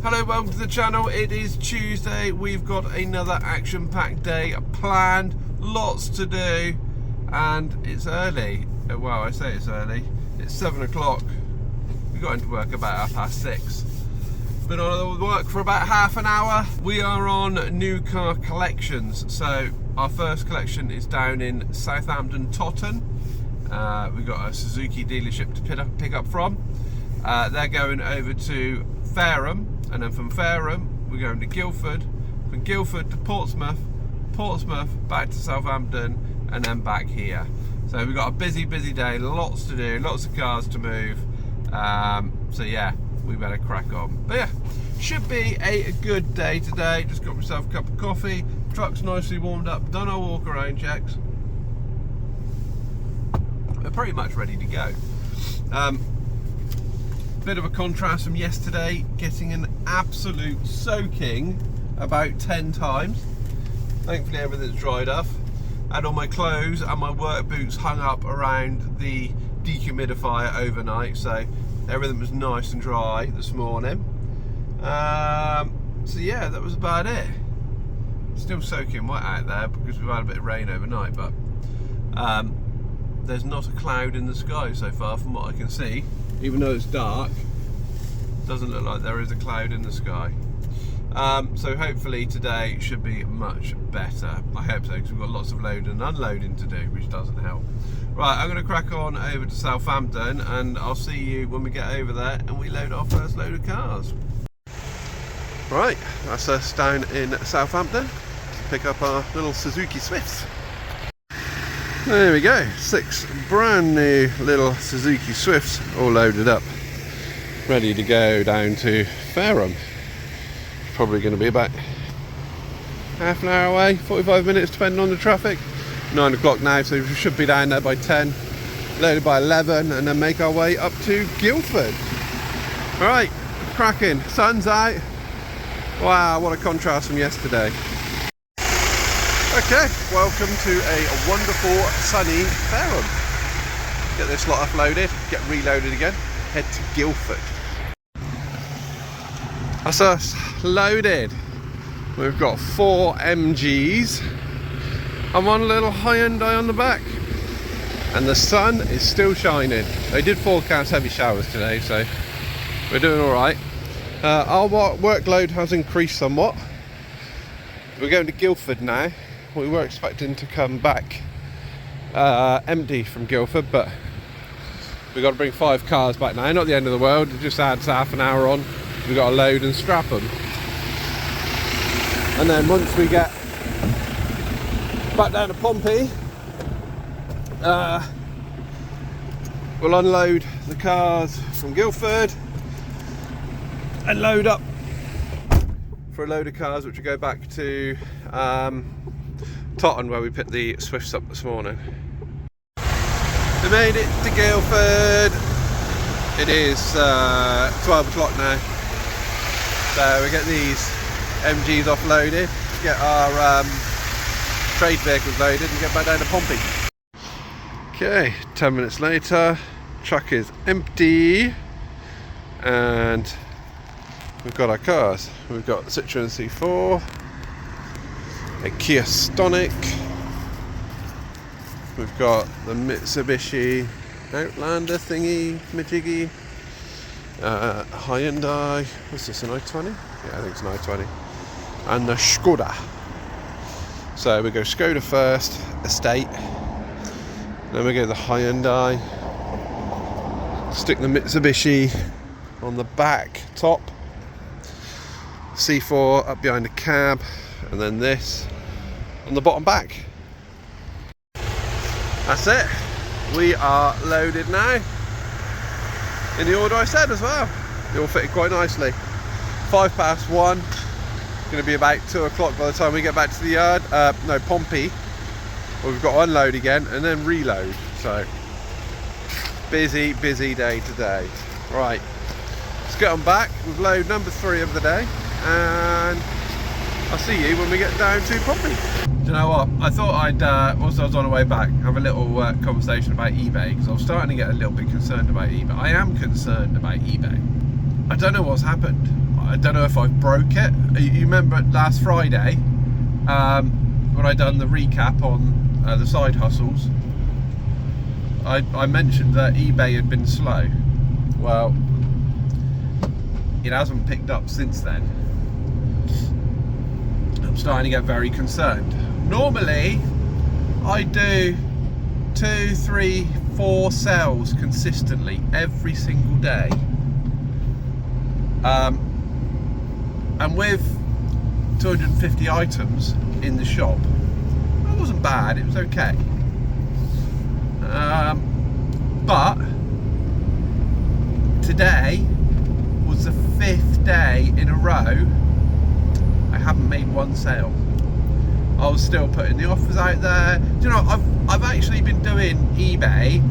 Hello, welcome to the channel. It is Tuesday. We've got another action-packed day planned, lots to do, and it's early. Well, I say it's early. It's 7 o'clock. We got into work about 6:30. Been on work for about half an hour. We are on new car collections. So our first collection is down in Southampton, Totton. We've got a Suzuki dealership to pick up from. They're going over to Fareham, and then from Fareham we're going to Guildford, from Guildford to Portsmouth, Portsmouth back to Southampton, and then back here. So we've got a busy day, lots to do, lots of cars to move. So yeah, we better crack on. But yeah, should be a good day today. Just got myself a cup of coffee, truck's nicely warmed up, done our walk around checks. We're pretty much ready to go. Bit of a contrast from yesterday, getting an absolute soaking about 10 times. Thankfully everything's dried off. Had all my clothes and my work boots hung up around the dehumidifier overnight, so everything was nice and dry this morning. So yeah, that was about it. Still soaking wet out there because we've had a bit of rain overnight, but there's not a cloud in the sky so far from what I can see. Even though it's dark, doesn't look like there is a cloud in the sky. So hopefully today should be much better. I hope so, because we've got lots of loading and unloading to do, which doesn't help. Right, I'm going to crack on over to Southampton, and I'll see you when we get over there and we load our first load of cars. Right, that's us down in Southampton to pick up our little Suzuki Swifts. There we go, 6 brand new little Suzuki Swifts all loaded up, ready to go down to Fareham. Probably going to be about half an hour away, 45 minutes depending on the traffic. 9 o'clock now, so we should be down there by 10, loaded by 11, and then make our way up to Guildford. Alright, cracking, sun's out. Wow, what a contrast from yesterday. Okay, welcome to a wonderful sunny Fareham. Get this lot offloaded, get reloaded again, head to Guildford. That's us loaded. We've got 4 MGs and one little Hyundai on the back. And the sun is still shining. They did forecast heavy showers today, so we're doing alright. Our workload has increased somewhat. We're going to Guildford now. We were expecting to come back empty from Guildford, but we've got to bring 5 cars back now. Not the end of the world, it just adds half an hour on. We've got to load and scrap them. And then once we get back down to Pompey, we'll unload the cars from Guildford and load up for a load of cars which will go back to Totton, where we picked the Swifts up this morning. We made it to Guildford. It is 12 o'clock now. So we get these MGs offloaded, get our trade vehicles loaded and get back down to Pompey. Okay, 10 minutes later, truck is empty and we've got our cars. We've got the Citroen C4, a Kia Stonic, we've got the Mitsubishi Outlander thingy majiggy, Hyundai, what's this, an i20? Yeah, I think it's an i20, and the Skoda. So we go Skoda first, Estate, then we go the Hyundai, stick the Mitsubishi on the back top, C4 up behind the cab, and then this on the bottom back. That's it. We are loaded now. In the order I said as well. They all fitted quite nicely. 1:05. Going to be about 2 o'clock by the time we get back to the yard. No, Pompey. Well, we've got to unload again and then reload. So busy day today. Right, let's get on back with load number 3 of the day, and I'll see you when we get down to Pompey. Do you know what? I thought I'd, whilst I was on the way back, have a little conversation about eBay, because I was starting to get a little bit concerned about eBay. I am concerned about eBay. I don't know what's happened. I don't know if I've broke it. You remember last Friday when I done the recap on the side hustles, I mentioned that eBay had been slow. Well, it hasn't picked up since then. I'm starting to get very concerned. Normally I do 2, 3, 4 sales consistently every single day, and with 250 items in the shop, it wasn't bad, it was okay. But today was the 5th day in a row I haven't made one sale. I was still putting the offers out there. Do you know, I've actually been doing eBay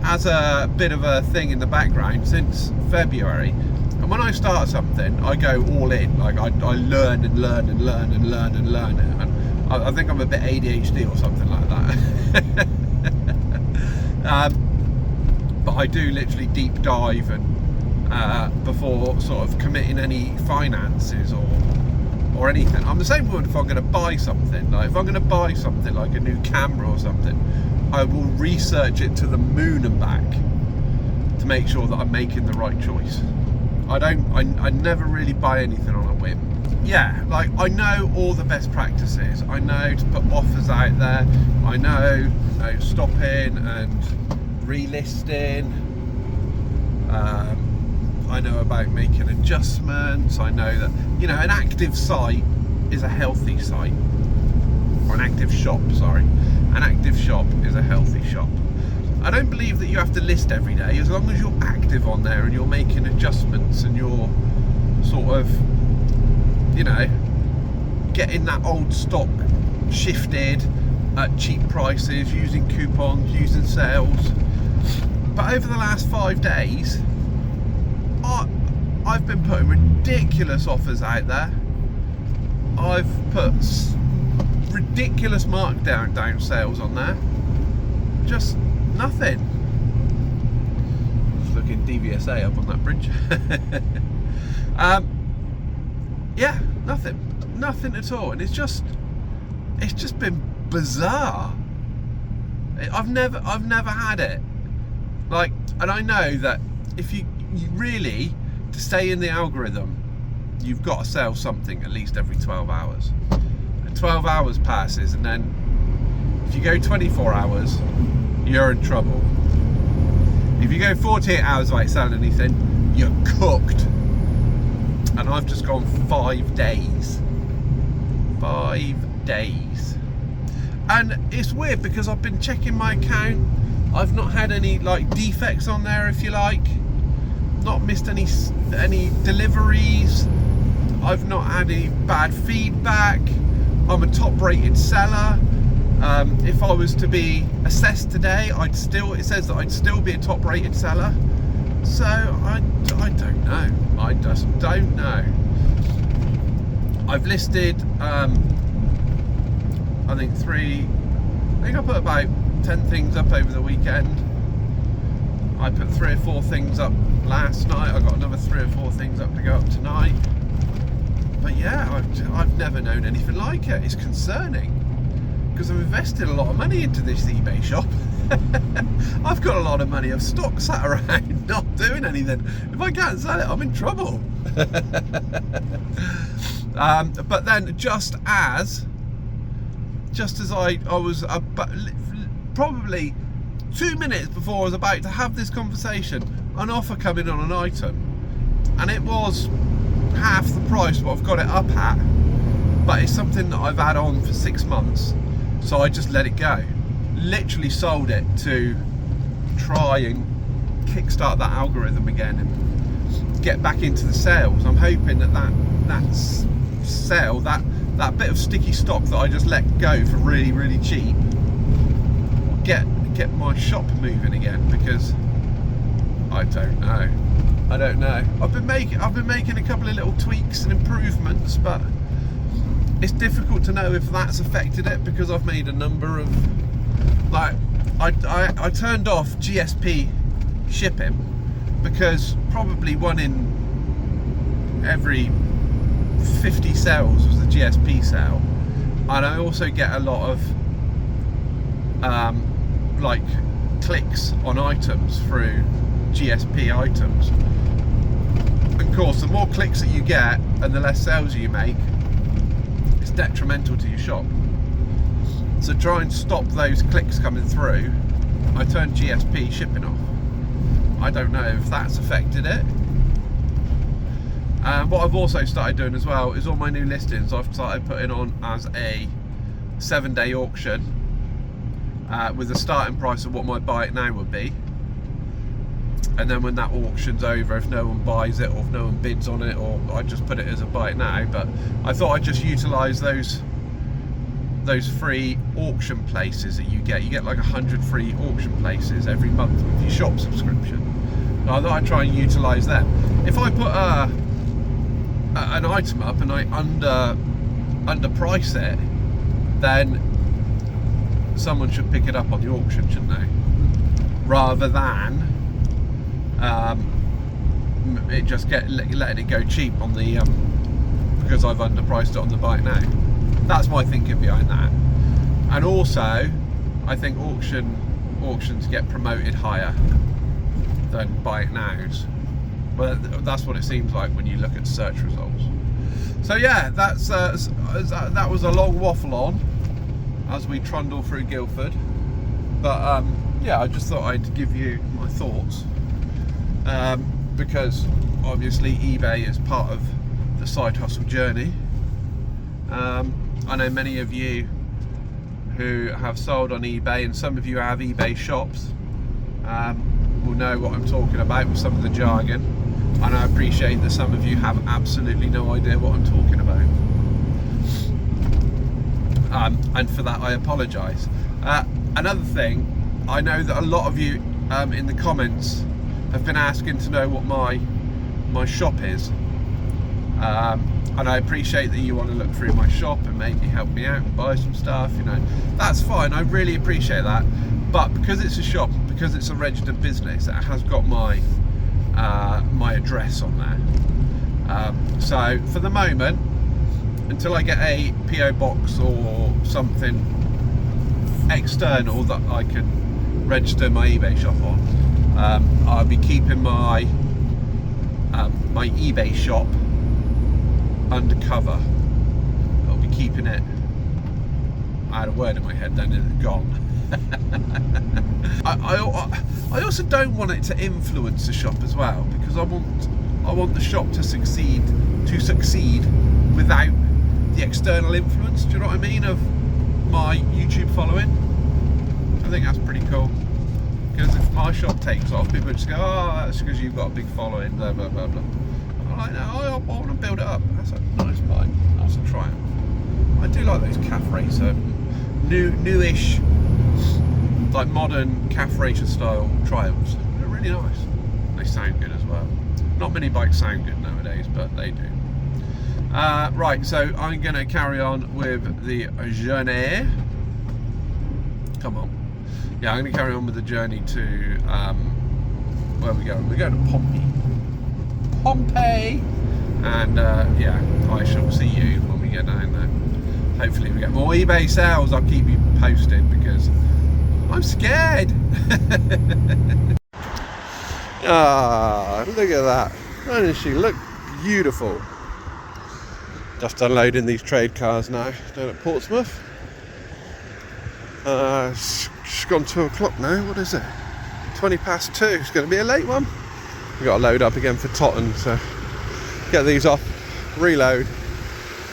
as a bit of a thing in the background since February. And when I start something, I go all in. Like I learn and learn and learn and learn and learn it. And I think I'm a bit ADHD or something like that. But I do literally deep dive and before sort of committing any finances or anything. I'm the same one if I'm going to buy something. Like if I'm going to buy something like a new camera or something, I will research it to the moon and back to make sure that I'm making the right choice. I never really buy anything on a whim. Yeah, like I know all the best practices. I know to put offers out there. I know stopping and relisting. I know about making adjustments. I know that, you know, an active site is a healthy site. Or an active shop, sorry. An active shop is a healthy shop. I don't believe that you have to list every day, as long as you're active on there and you're making adjustments and you're sort of, you know, getting that old stock shifted at cheap prices, using coupons, using sales. But over the last 5 days, I've been putting ridiculous offers out there. I've put ridiculous markdown sales on there. Just nothing. Just looking DVSA up on that bridge. Yeah, nothing at all, and it's just been bizarre. I've never had it. Like, and I know that if you really, to stay in the algorithm, you've got to sell something at least every 12 hours. And 12 hours passes, and then if you go 24 hours, you're in trouble. If you go 48 hours without selling anything, you're cooked. And I've just gone 5 days. 5 days. And it's weird because I've been checking my account. I've not had any like defects on there, if you like. Not missed any deliveries. I've not had any bad feedback. I'm a top rated seller. If I was to be assessed today, it says that I'd still be a top rated seller. So I don't know. I just don't know. I've listed I think I put about 10 things up over the weekend. I put 3 or 4 things up last night. I got another 3 or 4 things up to go up tonight. But yeah, I've never known anything like it. It's concerning because I've invested a lot of money into this eBay shop. I've got a lot of money of stock sat around not doing anything. If I can't sell it, I'm in trouble. But then just as I was probably 2 minutes before I was about to have this conversation, an offer come in on an item, and it was half the price what I've got it up at, but it's something that I've had on for 6 months, so I just let it go. Literally sold it to try and kickstart that algorithm again and get back into the sales. I'm hoping that sale, that bit of sticky stock that I just let go for really, really cheap, get my shop moving again, because I don't know. I've been making a couple of little tweaks and improvements, but it's difficult to know if that's affected it, because I've made a number of, like, I turned off GSP shipping because probably 1 in every 50 sales was the GSP sale, and I also get a lot of like clicks on items through GSP items. Of course, the more clicks that you get and the less sales you make, it's detrimental to your shop. So try and stop those clicks coming through. I turned GSP shipping off. I don't know if that's affected it. What I've also started doing as well is all my new listings I've started putting on as a 7-day auction with a starting price of what my buy it now would be. And then when that auction's over, if no one buys it or if no one bids on it, or I just put it as a buy it now. But I thought I'd just utilise those free auction places that you get. You get like 100 free auction places every month with your shop subscription. So I thought I'd try and utilise them. If I put an item up and I underprice it, then someone should pick it up on the auction, shouldn't they? Rather than it just letting it go cheap on the because I've underpriced it on the buy it now. That's my thinking behind that. And also, I think auctions get promoted higher than buy it nows. Well, that's what it seems like when you look at search results. So yeah, that was a long waffle on as we trundle through Guildford. But yeah, I just thought I'd give you my thoughts. Because obviously eBay is part of the side hustle journey. I know many of you who have sold on eBay, and some of you have eBay shops, will know what I'm talking about with some of the jargon, and I appreciate that some of you have absolutely no idea what I'm talking about, and for that I apologise. Another thing, I know that a lot of you in the comments have been asking to know what my shop is, and I appreciate that you want to look through my shop and maybe help me out and buy some stuff. You know, that's fine, I really appreciate that. But because it's a shop, because it's a registered business, it has got my my address on there. So for the moment, until I get a PO box or something external that I can register my eBay shop on, I'll be keeping my my eBay shop undercover. I'll be keeping it. I had a word in my head then, it's gone. I also don't want it to influence the shop as well, because I want the shop to succeed without the external influence, do you know what I mean, of my YouTube following. I think that's pretty cool, because if my shop takes off, people just go, oh, that's because you've got a big following, blah blah blah blah. I'm like, no, I want to build it up. That's a nice bike, that's a Triumph. I do like those calf racer, newish, like modern calf racer style Triumphs. They're really nice. They sound good as well. Not many bikes sound good nowadays, but they do. Right, so I'm going to carry on with the journey. Come on. Yeah, I'm going to carry on with the journey to, where are we going? We're going to Pompeii. And yeah, I shall see you when we get down there. Hopefully we get more eBay sales. I'll keep you posted because I'm scared. Ah, look at that. Doesn't she look beautiful? Just unloading these trade cars now down at Portsmouth. It's gone 2 o'clock now. What is it? 20 past 2. It's going to be a late one. We've got to load up again for Totton, so get these off, reload,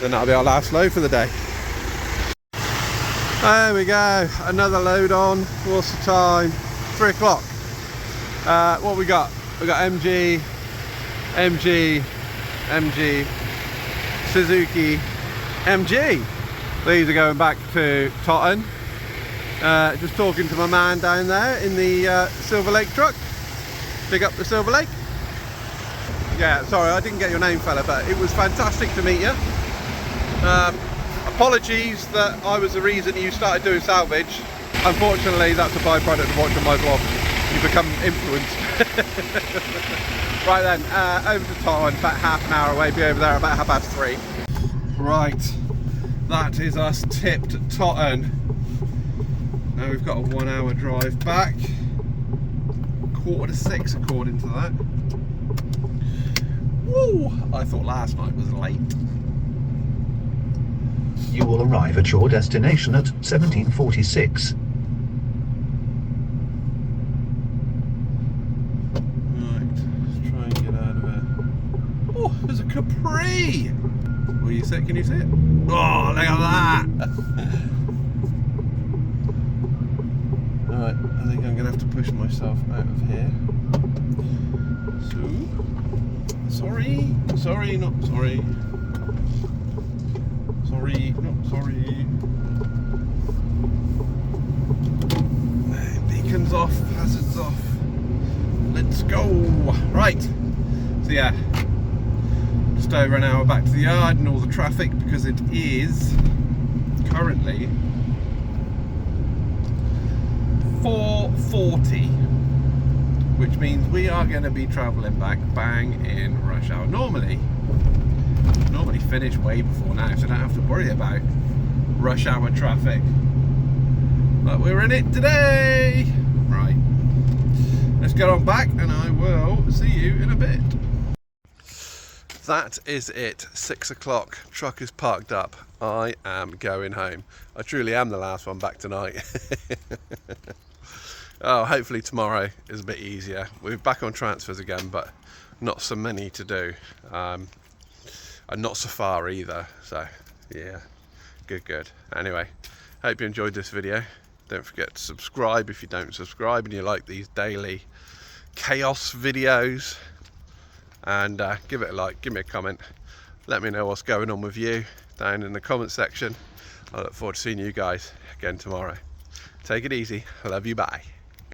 then that'll be our last load for the day. There we go, another load on. What's the time? 3 o'clock. What we got? We got MG, Suzuki, MG. These are going back to Totton. Just talking to my man down there in the Silver Lake truck. Big up the Silver Lake. Yeah, sorry, I didn't get your name, fella, but it was fantastic to meet you. Apologies that I was the reason you started doing salvage. Unfortunately, that's a byproduct of watching my vlog. You become influenced. Right then, over to Totton, about half an hour away, be over there about 3:30. Right, that is us tipped Totton. Now we've got a 1 hour drive back. 5:45 according to that. Woo! I thought last night was late. You will arrive at your destination at 17:46. Oh, there's a Capri! Will you see it? Can you see it? Oh, look at that! Alright, I think I'm going to have to push myself out of here. So, sorry, not sorry. Sorry, not sorry. Beacons off, hazards off. Let's go! Right, so yeah. Just over an hour back to the yard and all the traffic, because it is currently 4:40, which means we are going to be travelling back bang in rush hour. Normally finish way before now, so I don't have to worry about rush hour traffic, but we're in it today. Right, let's get on back and I will see you in a bit. That is it, 6 o'clock, truck is parked up, I am going home. I truly am the last one back tonight. Oh, hopefully tomorrow is a bit easier. We're back on transfers again, but not so many to do. And not so far either, so yeah, good. Anyway, hope you enjoyed this video. Don't forget to subscribe if you don't subscribe and you like these daily chaos videos. And give it a like, give me a comment, let me know what's going on with you down in the comment section. I look forward to seeing you guys again tomorrow. Take it easy, I love you, bye.